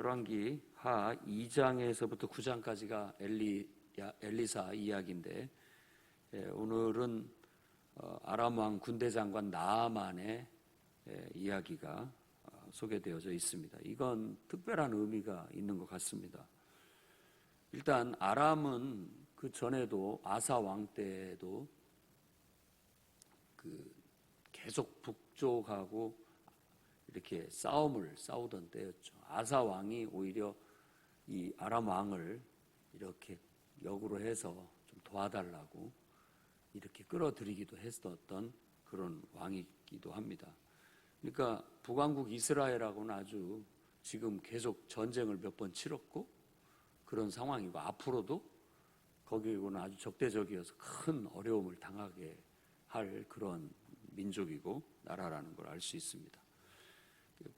열왕기 하 2장에서부터 9장까지가 엘리사 이야기인데, 오늘은 아람 왕 군대 장관 나아만의 이야기가 소개되어져 있습니다. 이건 특별한 의미가 있는 것 같습니다. 일단 아람은 그 전에도 아사 왕 때도 계속 북쪽하고 이렇게 싸우던 때였죠. 아사 왕이 오히려 이 아람 왕을 이렇게 역으로 해서 좀 도와달라고 이렇게 끌어들이기도 했었던 그런 왕이기도 합니다. 그러니까 북왕국 이스라엘하고는 아주 지금 계속 전쟁을 몇 번 치렀고 그런 상황이고, 앞으로도 거기고는 아주 적대적이어서 큰 어려움을 당하게 할 그런 민족이고 나라라는 걸 알 수 있습니다.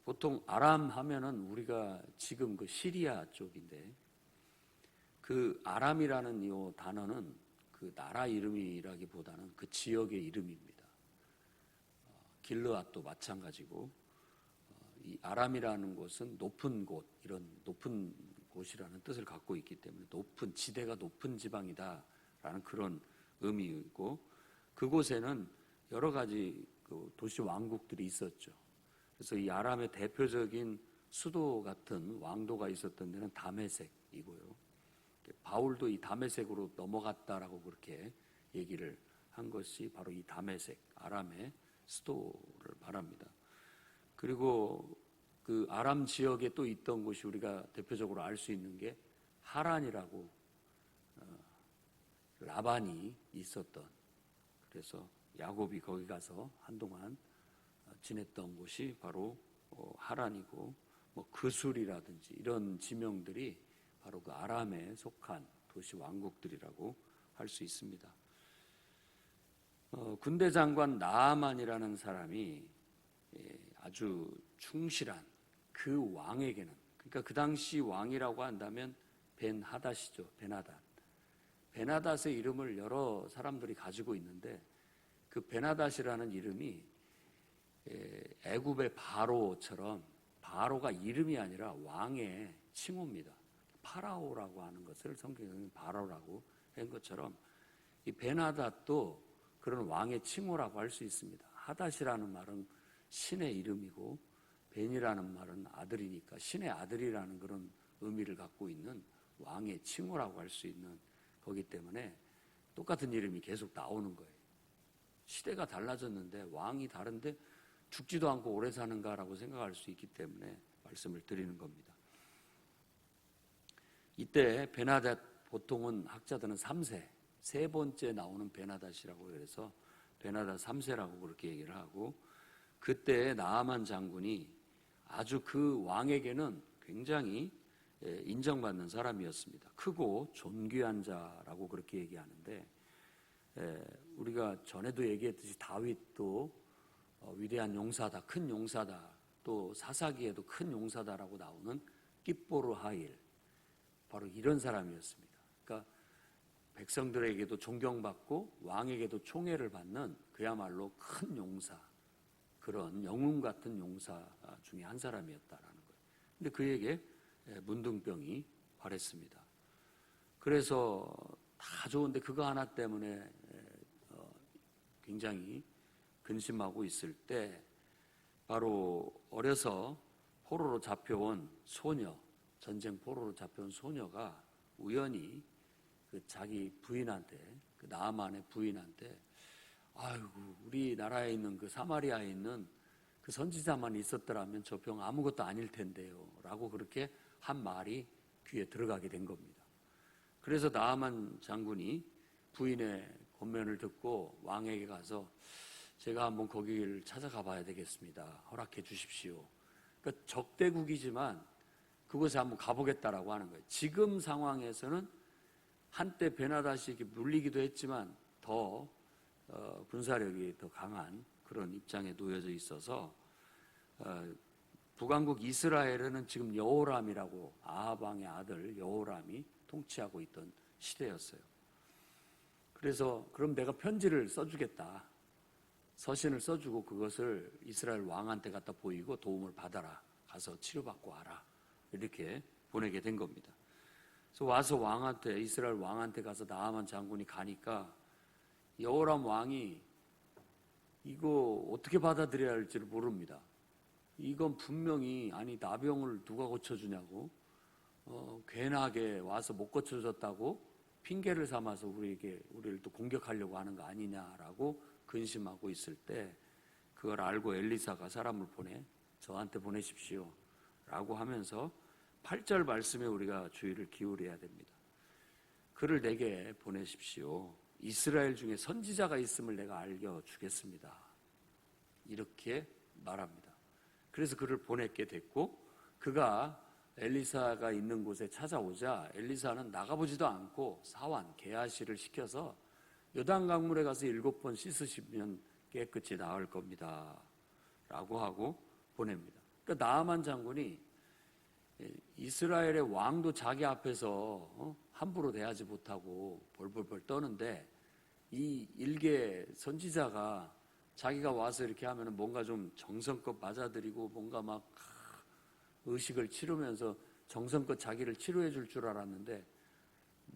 보통 아람 하면은 우리가 지금 그 시리아 쪽인데, 그 아람이라는 이 단어는 그 나라 이름이라기보다는 그 지역의 이름입니다. 길르앗도 마찬가지고, 이 아람이라는 곳은 높은 곳, 이런 높은 곳이라는 뜻을 갖고 있기 때문에 높은 지대가 높은 지방이다라는 그런 의미이고, 그곳에는 여러 가지 그 도시 왕국들이 있었죠. 그래서 이 아람의 대표적인 수도 같은 왕도가 있었던 데는 다메섹이고요. 바울도 이 다메섹으로 넘어갔다라고 그렇게 얘기를 한 것이 바로 이 다메섹, 아람의 수도를 말합니다. 그리고 그 아람 지역에 또 있던 곳이 우리가 대표적으로 알 수 있는 게 하란이라고, 라반이 있었던, 그래서 야곱이 거기 가서 한동안 지냈던 곳이 바로 하란이고, 뭐 그술이라든지 이런 지명들이 바로 그 아람에 속한 도시 왕국들이라고 할 수 있습니다. 군대 장관 나아만이라는 사람이 아주 충실한 그 왕에게는, 그러니까 그 당시 왕이라고 한다면 벤하닷이죠. 벤하닷의 이름을 여러 사람들이 가지고 있는데, 그 벤하닷이라는 이름이 애굽의 바로처럼, 바로가 이름이 아니라 왕의 칭호입니다. 파라오라고 하는 것을 성경에는 바로라고 한 것처럼 이 벤하닷도 그런 왕의 칭호라고 할 수 있습니다. 하닷이라는 말은 신의 이름이고, 벤이라는 말은 아들이니까 신의 아들이라는 그런 의미를 갖고 있는 왕의 칭호라고 할 수 있는 거기 때문에 똑같은 이름이 계속 나오는 거예요. 시대가 달라졌는데 왕이 다른데 죽지도 않고 오래 사는가라고 생각할 수 있기 때문에 말씀을 드리는 겁니다. 이때 벤하닷, 보통은 학자들은 3세, 세 번째 나오는 벤하닷이라고 해서 벤하닷 3세라고 그렇게 얘기를 하고, 그때 나아만 장군이 아주 그 왕에게는 굉장히 인정받는 사람이었습니다. 크고 존귀한 자라고 그렇게 얘기하는데, 우리가 전에도 얘기했듯이 다윗도 위대한 용사다, 큰 용사다, 또 사사기에도 큰 용사다라고 나오는 깃보르 하일, 바로 이런 사람이었습니다. 그러니까 백성들에게도 존경받고 왕에게도 총애를 받는 그야말로 큰 용사, 그런 영웅 같은 용사 중에 한 사람이었다라는 거예요. 근데 그에게 문둥병이 발했습니다. 그래서 다 좋은데 그거 하나 때문에 굉장히 근심하고 있을 때, 바로 어려서 포로로 잡혀온 소녀, 전쟁 포로로 잡혀온 소녀가 우연히 그 자기 부인한테, 그 나아만의 부인한테, 아이고 우리나라에 있는 그 사마리아에 있는 그 선지자만 있었더라면 저 병 아무것도 아닐 텐데요 라고 그렇게 한 말이 귀에 들어가게 된 겁니다. 그래서 나아만 장군이 부인의 권면을 듣고 왕에게 가서 제가 한번 거기를 찾아가 봐야 되겠습니다, 허락해 주십시오. 그러니까 적대국이지만 그곳에 한번 가보겠다라고 하는 거예요. 지금 상황에서는 한때 벤하닷이 물리기도 했지만 더 군사력이 더 강한 그런 입장에 놓여져 있어서, 북왕국 이스라엘은 지금 여호람이라고, 아합 왕의 아들 여호람이 통치하고 있던 시대였어요. 그래서 그럼 내가 편지를 써주겠다, 서신을 써주고 그것을 이스라엘 왕한테 갖다 보이고 도움을 받아라, 가서 치료받고 와라 이렇게 보내게 된 겁니다. 그래서 와서 왕한테, 이스라엘 왕한테 가서 나아만 장군이 가니까 여호람 왕이 이거 어떻게 받아들여야 할지를 모릅니다. 이건 분명히, 아니 나병을 누가 고쳐주냐고, 괜하게 와서 못 고쳐줬다고 핑계를 삼아서 우리를 또 공격하려고 하는 거 아니냐라고 근심하고 있을 때, 그걸 알고 엘리사가 사람을 보내 저한테 보내십시오 라고 하면서 8절 말씀에 우리가 주의를 기울여야 됩니다. 그를 내게 보내십시오. 이스라엘 중에 선지자가 있음을 내가 알려주겠습니다. 이렇게 말합니다. 그래서 그를 보냈게 됐고, 그가 엘리사가 있는 곳에 찾아오자 엘리사는 나가보지도 않고 사환 게하시를 시켜서 요단강물에 가서 7번 씻으시면 깨끗이 나을 겁니다 라고 하고 보냅니다. 그러니까 나아만 장군이 이스라엘의 왕도 자기 앞에서 함부로 대하지 못하고 벌벌벌 떠는데, 이 일개 선지자가 자기가 와서 이렇게 하면 뭔가 좀 정성껏 맞아들이고 뭔가 막 의식을 치르면서 정성껏 자기를 치료해 줄 줄 알았는데,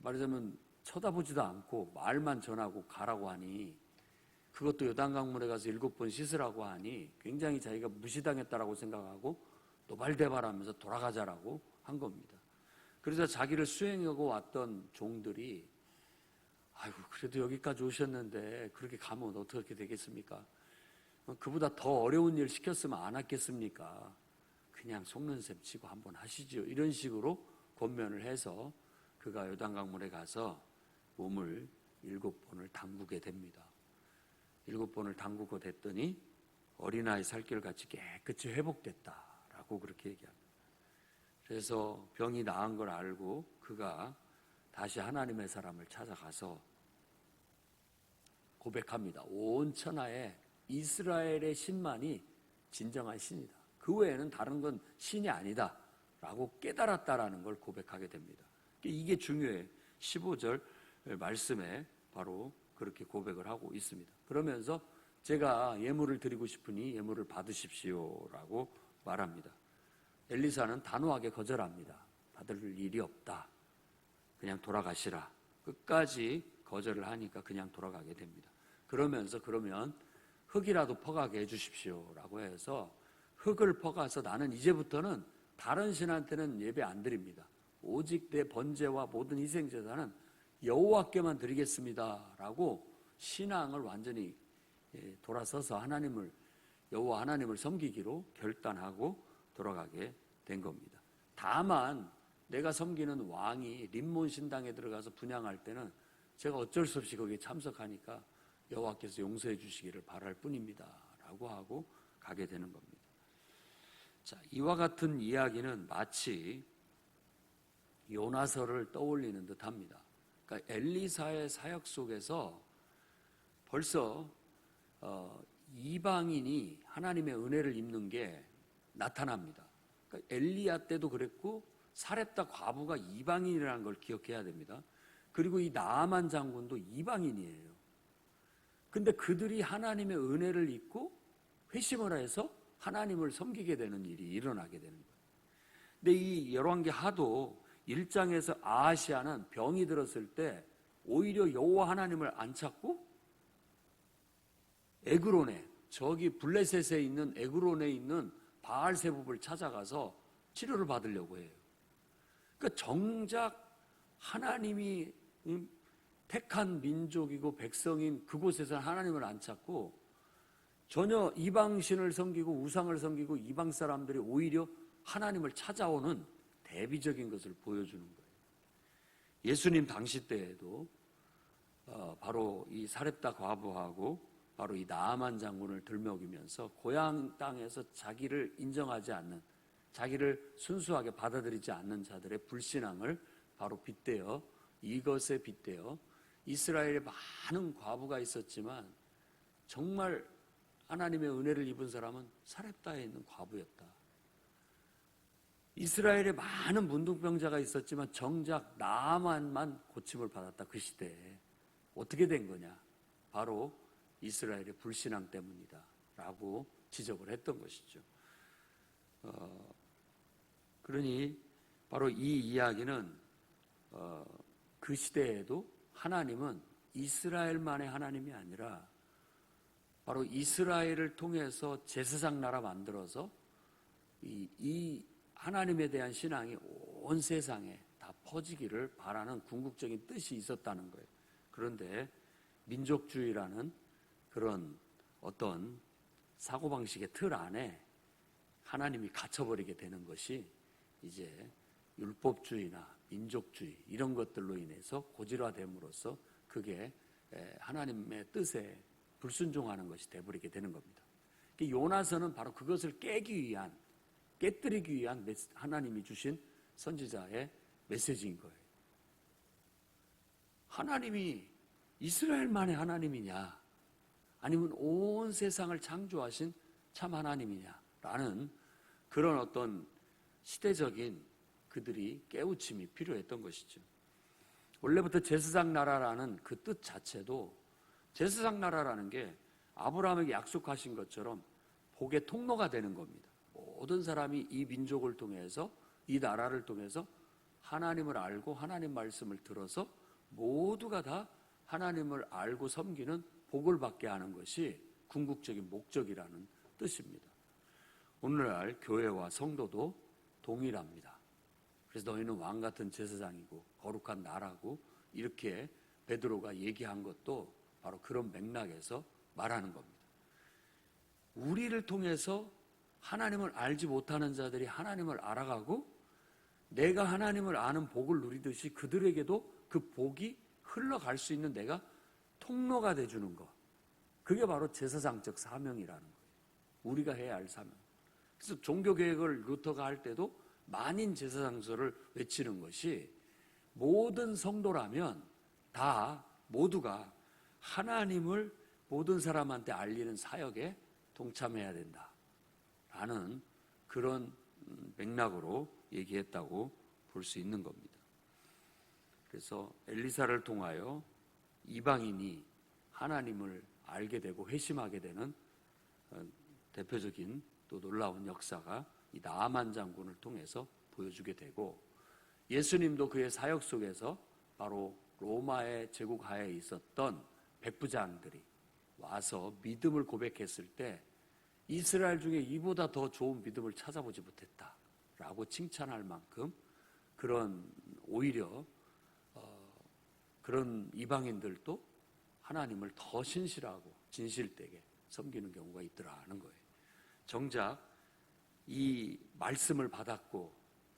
말하자면 쳐다보지도 않고 말만 전하고 가라고 하니, 그것도 요단강물에 가서 7번 씻으라고 하니 굉장히 자기가 무시당했다라고 생각하고 노발대발하면서 돌아가자라고 한 겁니다. 그래서 자기를 수행하고 왔던 종들이, 아이고 그래도 여기까지 오셨는데 그렇게 가면 어떻게 되겠습니까? 그보다 더 어려운 일 시켰으면 안 했겠습니까? 그냥 속는 셈 치고 한번 하시죠. 이런 식으로 권면을 해서 그가 요단강물에 가서 몸을 7번을 담그게 됩니다. 7번을 담그고 됐더니 어린아이 살결같이 깨끗이 회복됐다라고 그렇게 얘기합니다. 그래서 병이 나은 걸 알고 그가 다시 하나님의 사람을 찾아가서 고백합니다. 온 천하에 이스라엘의 신만이 진정한 신이다. 그 외에는 다른 건 신이 아니다 라고 깨달았다라는 걸 고백하게 됩니다. 이게 중요해요. 15절 말씀에 바로 그렇게 고백을 하고 있습니다. 그러면서 제가 예물을 드리고 싶으니 예물을 받으십시오 라고 말합니다. 엘리사는 단호하게 거절합니다. 받을 일이 없다. 그냥 돌아가시라. 끝까지 거절을 하니까 그냥 돌아가게 됩니다. 그러면서 그러면 흙이라도 퍼가게 해주십시오 라고 해서 흙을 퍼가서 나는 이제부터는 다른 신한테는 예배 안 드립니다. 오직 내 번제와 모든 희생제사는 여호와께만 드리겠습니다 라고 신앙을 완전히 돌아서서 여호와 하나님을 섬기기로 결단하고 돌아가게 된 겁니다. 다만 내가 섬기는 왕이 림몬 신당에 들어가서 분향할 때는 제가 어쩔 수 없이 거기에 참석하니까 여호와께서 용서해 주시기를 바랄 뿐입니다 라고 하고 가게 되는 겁니다. 자, 이와 같은 이야기는 마치 요나서를 떠올리는 듯합니다. 그러니까 엘리사의 사역 속에서 벌써 이방인이 하나님의 은혜를 입는 게 나타납니다. 그러니까 엘리야 때도 그랬고 사렙다 과부가 이방인이라는 걸 기억해야 됩니다. 그리고 이 나아만 장군도 이방인이에요. 근데 그들이 하나님의 은혜를 입고 회심을 해서 하나님을 섬기게 되는 일이 일어나게 되는 거예요. 근데 이 열왕기하도 1장에서 아하시아는 병이 들었을 때 오히려 여호와 하나님을 안 찾고 에그론에, 저기 블레셋에 있는 에그론에 있는 바알세붑을 찾아가서 치료를 받으려고 해요. 그러니까 정작 하나님이 택한 민족이고 백성인 그곳에서 하나님을 안 찾고 전혀 이방신을 섬기고 우상을 섬기고 이방 사람들이 오히려 하나님을 찾아오는 대비적인 것을 보여주는 거예요. 예수님 당시 때에도 바로 이 사렙다 과부하고 바로 이 나아만 장군을 들먹이면서 고향 땅에서 자기를 인정하지 않는, 자기를 순수하게 받아들이지 않는 자들의 불신앙을 바로 빗대어, 이것에 빗대어 이스라엘에 많은 과부가 있었지만 정말 하나님의 은혜를 입은 사람은 사렙다에 있는 과부였다. 이스라엘에 많은 문둥병자가 있었지만 정작 나아만만 고침을 받았다. 그 시대에 어떻게 된 거냐? 바로 이스라엘의 불신앙 때문이다 라고 지적을 했던 것이죠. 그러니 바로 이 이야기는 그 시대에도 하나님은 이스라엘만의 하나님이 아니라 바로 이스라엘을 통해서 제사장 나라 만들어서 이 하나님에 대한 신앙이 온 세상에 다 퍼지기를 바라는 궁극적인 뜻이 있었다는 거예요. 그런데 민족주의라는 그런 어떤 사고방식의 틀 안에 하나님이 갇혀버리게 되는 것이 이제 율법주의나 민족주의 이런 것들로 인해서 고질화됨으로써 그게 하나님의 뜻에 불순종하는 것이 되어버리게 되는 겁니다. 요나서는 바로 그것을 깨뜨리기 위한 하나님이 주신 선지자의 메시지인 거예요. 하나님이 이스라엘만의 하나님이냐 아니면 온 세상을 창조하신 참 하나님이냐라는 그런 어떤 시대적인 그들이 깨우침이 필요했던 것이죠. 원래부터 제사장 나라라는 그 뜻 자체도 제사장 나라라는 게 아브라함에게 약속하신 것처럼 복의 통로가 되는 겁니다. 모든 사람이 이 민족을 통해서 이 나라를 통해서 하나님을 알고 하나님 말씀을 들어서 모두가 다 하나님을 알고 섬기는 복을 받게 하는 것이 궁극적인 목적이라는 뜻입니다. 오늘날 교회와 성도도 동일합니다. 그래서 너희는 왕같은 제사장이고 거룩한 나라고 이렇게 베드로가 얘기한 것도 바로 그런 맥락에서 말하는 겁니다. 우리를 통해서 하나님을 알지 못하는 자들이 하나님을 알아가고 내가 하나님을 아는 복을 누리듯이 그들에게도 그 복이 흘러갈 수 있는 내가 통로가 돼주는 것. 그게 바로 제사장적 사명이라는 거예요. 우리가 해야 할 사명. 그래서 종교개혁을 루터가 할 때도 만인 제사장서를 외치는 것이 모든 성도라면 다 모두가 하나님을 모든 사람한테 알리는 사역에 동참해야 된다라는 그런 맥락으로 얘기했다고 볼 수 있는 겁니다. 그래서 엘리사를 통하여 이방인이 하나님을 알게 되고 회심하게 되는 대표적인 또 놀라운 역사가 이 나아만 장군을 통해서 보여주게 되고 예수님도 그의 사역 속에서 바로 로마의 제국 하에 있었던 백부장들이 와서 믿음을 고백했을 때 이스라엘 중에 이보다 더 좋은 믿음을 찾아보지 못했다라고 칭찬할 만큼 그런 오히려 그런 이방인들도 하나님을 더 신실하고 진실되게 섬기는 경우가 있더라는 거예요. 정작 이 말씀을 받았고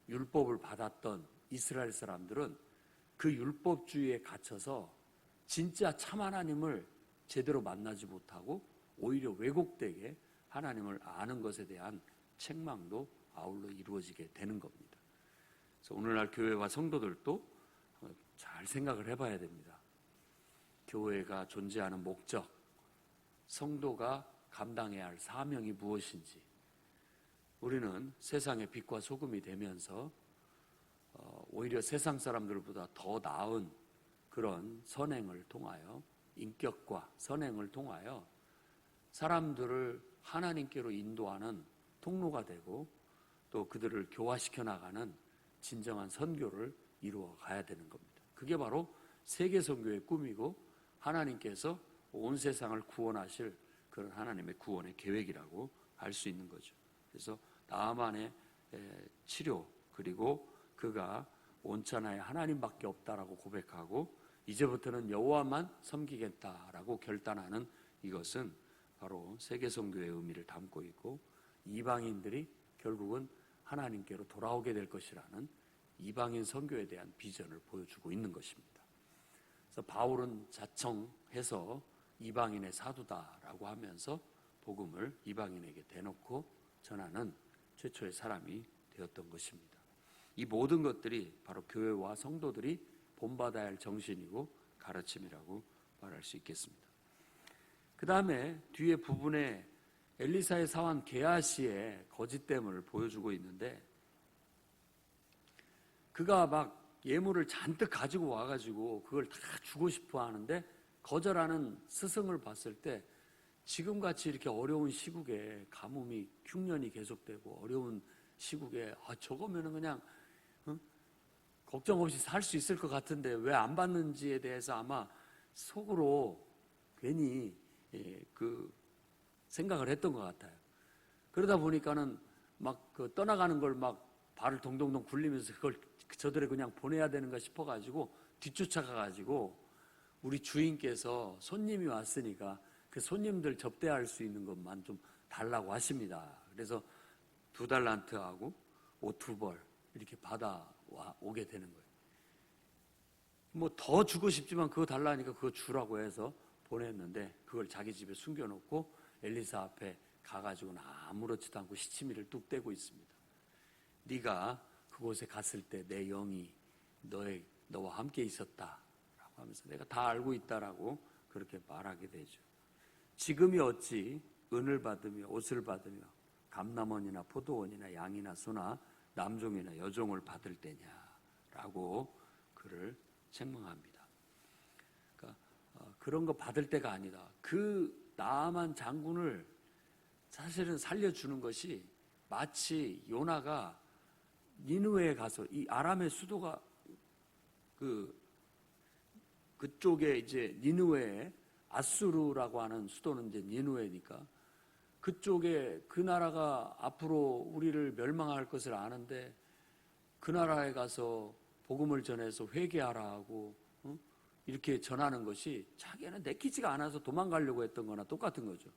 율법을 받았던 이스라엘 사람들은 그 율법주의에 갇혀서 진짜 참 하나님을 제대로 만나지 못하고 오히려 왜곡되게 하나님을 아는 것에 대한 책망도 아울러 이루어지게 되는 겁니다. 그래서 오늘날 교회와 성도들도 잘 생각을 해봐야 됩니다. 교회가 존재하는 목적, 성도가 감당해야 할 사명이 무엇인지 우리는 세상의 빛과 소금이 되면서 오히려 세상 사람들보다 더 나은 그런 선행을 통하여 인격과 선행을 통하여 사람들을 하나님께로 인도하는 통로가 되고 또 그들을 교화시켜 나가는 진정한 선교를 이루어 가야 되는 겁니다. 그게 바로 세계 선교의 꿈이고 하나님께서 온 세상을 구원하실 그런 하나님의 구원의 계획이라고 할 수 있는 거죠. 그래서 나아만의 치료 그리고 그가 온천하에 하나님밖에 없다라고 고백하고 이제부터는 여호와만 섬기겠다라고 결단하는 이것은 바로 세계 선교의 의미를 담고 있고 이방인들이 결국은 하나님께로 돌아오게 될 것이라는 이방인 선교에 대한 비전을 보여주고 있는 것입니다. 그래서 바울은 자청해서 이방인의 사도다라고 하면서 복음을 이방인에게 대놓고 전하는 최초의 사람이 되었던 것입니다. 이 모든 것들이 바로 교회와 성도들이 본받아야 할 정신이고 가르침이라고 말할 수 있겠습니다. 그 다음에 뒤에 부분에 엘리사의 사환 게하시의 거짓됨을 보여주고 있는데 그가 막 예물을 잔뜩 가지고 와가지고 그걸 다 주고 싶어 하는데 거절하는 스승을 봤을 때 지금같이 이렇게 어려운 시국에 가뭄이 흉년이 계속되고 어려운 시국에 저거면은 그냥 걱정 없이 살 수 있을 것 같은데 왜 안 받는지에 대해서 아마 속으로 괜히 그 생각을 했던 것 같아요. 그러다 보니까는 막 떠나가는 걸 막 발을 동동동 굴리면서 그걸 저들에 그냥 보내야 되는가 싶어가지고 뒤쫓아가가지고 우리 주인께서 손님이 왔으니까 그 손님들 접대할 수 있는 것만 좀 달라고 하십니다. 그래서 2달란트하고 옷 2벌 이렇게 받아 오게 되는 거예요. 뭐 더 주고 싶지만 그거 달라니까 그거 주라고 해서 보냈는데 그걸 자기 집에 숨겨놓고 엘리사 앞에 가가지고는 아무렇지도 않고 시치미를 뚝 떼고 있습니다. 네가 그곳에 갔을 때 내 영이 너와 함께 있었다라고 하면서 내가 다 알고 있다라고 그렇게 말하게 되죠. 지금이 어찌 은을 받으며 옷을 받으며 감남원이나 포도원이나 양이나 소나 남종이나 여종을 받을 때냐라고 그를 책망합니다. 그러니까 그런 거 받을 때가 아니다. 그 나아만 장군을 사실은 살려주는 것이 마치 요나가 니느웨에 가서 이 아람의 수도가 그쪽에 이제 니느웨에 아수르라고 하는 수도는 이제 니느웨니까 그쪽에 그 나라가 앞으로 우리를 멸망할 것을 아는데 그 나라에 가서 복음을 전해서 회개하라 하고 이렇게 전하는 것이 자기는 내키지가 않아서 도망가려고 했던 거나 똑같은 거죠.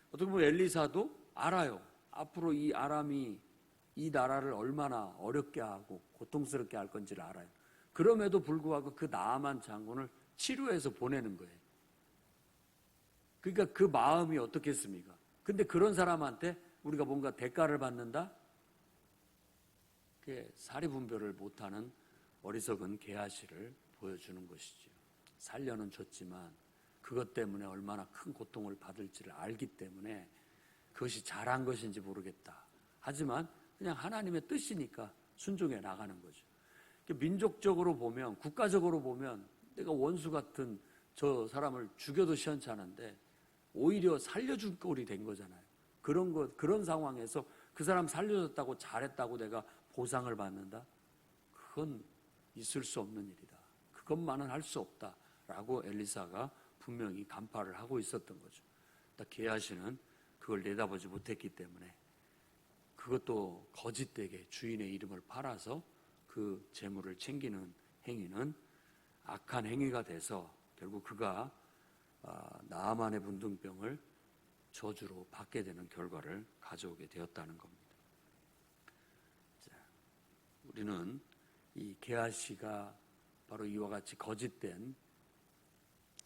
어떻게 보면 엘리사도 알아요. 앞으로 이 아람이 이 나라를 얼마나 어렵게 하고 고통스럽게 할 건지를 알아요. 그럼에도 불구하고 그 나아만 장군을 치료해서 보내는 거예요. 그러니까 그 마음이 어떻겠습니까? 근데 그런 사람한테 우리가 뭔가 대가를 받는다? 그게 사리분별을 못하는 어리석은 게하시를 보여주는 것이죠. 살려는 줬지만 그것 때문에 얼마나 큰 고통을 받을지를 알기 때문에 그것이 잘한 것인지 모르겠다. 하지만 그냥 하나님의 뜻이니까 순종해 나가는 거죠. 민족적으로 보면, 국가적으로 보면 내가 원수 같은 저 사람을 죽여도 시원찮은데 오히려 살려준 꼴이 된 거잖아요. 그런 상황에서 그 사람 살려줬다고 잘했다고 내가 보상을 받는다? 그건 있을 수 없는 일이다. 그것만은 할 수 없다라고 엘리사가 분명히 간파를 하고 있었던 거죠. 게하시는 그걸 내다보지 못했기 때문에 그것도 거짓되게 주인의 이름을 팔아서 그 재물을 챙기는 행위는 악한 행위가 돼서 결국 그가 나아만의 분등병을 저주로 받게 되는 결과를 가져오게 되었다는 겁니다. 우리는 이 게하시가 바로 이와 같이 거짓된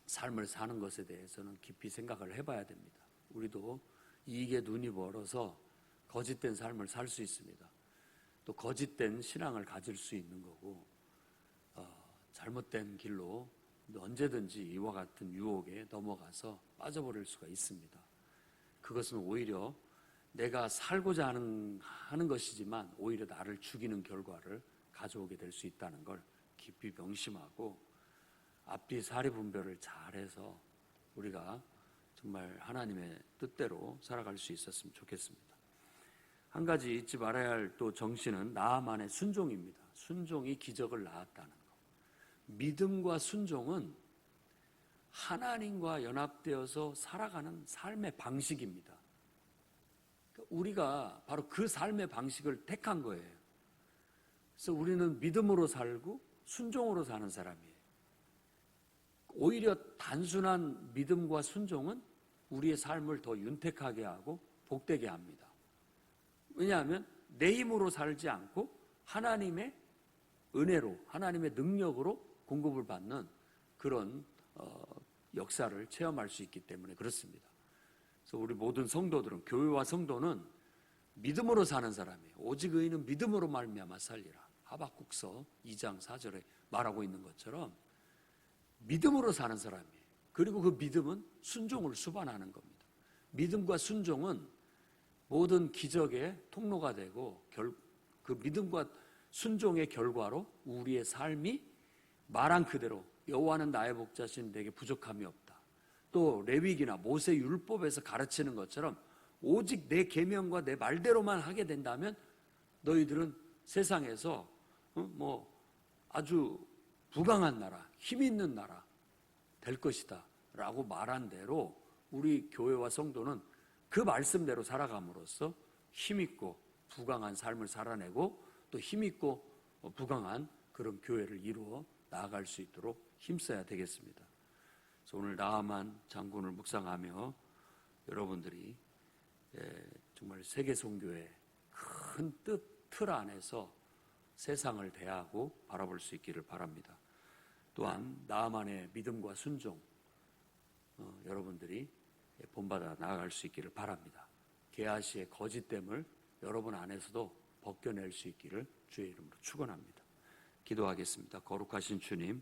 삶을 사는 것에 대해서는 깊이 생각을 해봐야 됩니다. 우리도 이익에 눈이 멀어서 거짓된 삶을 살 수 있습니다. 또 거짓된 신앙을 가질 수 있는 거고 잘못된 길로 언제든지 이와 같은 유혹에 넘어가서 빠져버릴 수가 있습니다. 그것은 오히려 내가 살고자 하는 것이지만 오히려 나를 죽이는 결과를 가져오게 될 수 있다는 걸 깊이 명심하고 앞뒤 사리분별을 잘해서 우리가 정말 하나님의 뜻대로 살아갈 수 있었으면 좋겠습니다. 한 가지 잊지 말아야 할 또 정신은 나아만의 순종입니다. 순종이 기적을 낳았다는 것. 믿음과 순종은 하나님과 연합되어서 살아가는 삶의 방식입니다. 우리가 바로 그 삶의 방식을 택한 거예요. 그래서 우리는 믿음으로 살고 순종으로 사는 사람이에요. 오히려 단순한 믿음과 순종은 우리의 삶을 더 윤택하게 하고 복되게 합니다. 왜냐하면 내 힘으로 살지 않고 하나님의 은혜로, 하나님의 능력으로 공급을 받는 그런 역사를 체험할 수 있기 때문에 그렇습니다. 그래서 우리 모든 성도들은, 교회와 성도는 믿음으로 사는 사람이에요. 오직 의인은 믿음으로 말미암아 살리라. 하박국서 2장 4절에 말하고 있는 것처럼 믿음으로 사는 사람이에요. 그리고 그 믿음은 순종을 수반하는 겁니다. 믿음과 순종은 모든 기적의 통로가 되고 그 믿음과 순종의 결과로 우리의 삶이 말한 그대로 여호와는 나의 목자신 내게 부족함이 없다. 또 레위기나 모세 율법에서 가르치는 것처럼 오직 내 계명과 내 말대로만 하게 된다면 너희들은 세상에서 아주 부강한 나라, 힘 있는 나라 될 것이다 라고 말한 대로 우리 교회와 성도는 그 말씀대로 살아감으로써 힘있고 부강한 삶을 살아내고 또 힘있고 부강한 그런 교회를 이루어 나아갈 수 있도록 힘써야 되겠습니다. 그래서 오늘 나아만 장군을 묵상하며 여러분들이 정말 세계 선교의 큰 틀 안에서 세상을 대하고 바라볼 수 있기를 바랍니다. 또한 나아만의 믿음과 순종 여러분들이 본받아 나아갈 수 있기를 바랍니다. 게하시의 거짓됨을 여러분 안에서도 벗겨낼 수 있기를 주의 이름으로 축원합니다. 기도하겠습니다. 거룩하신 주님,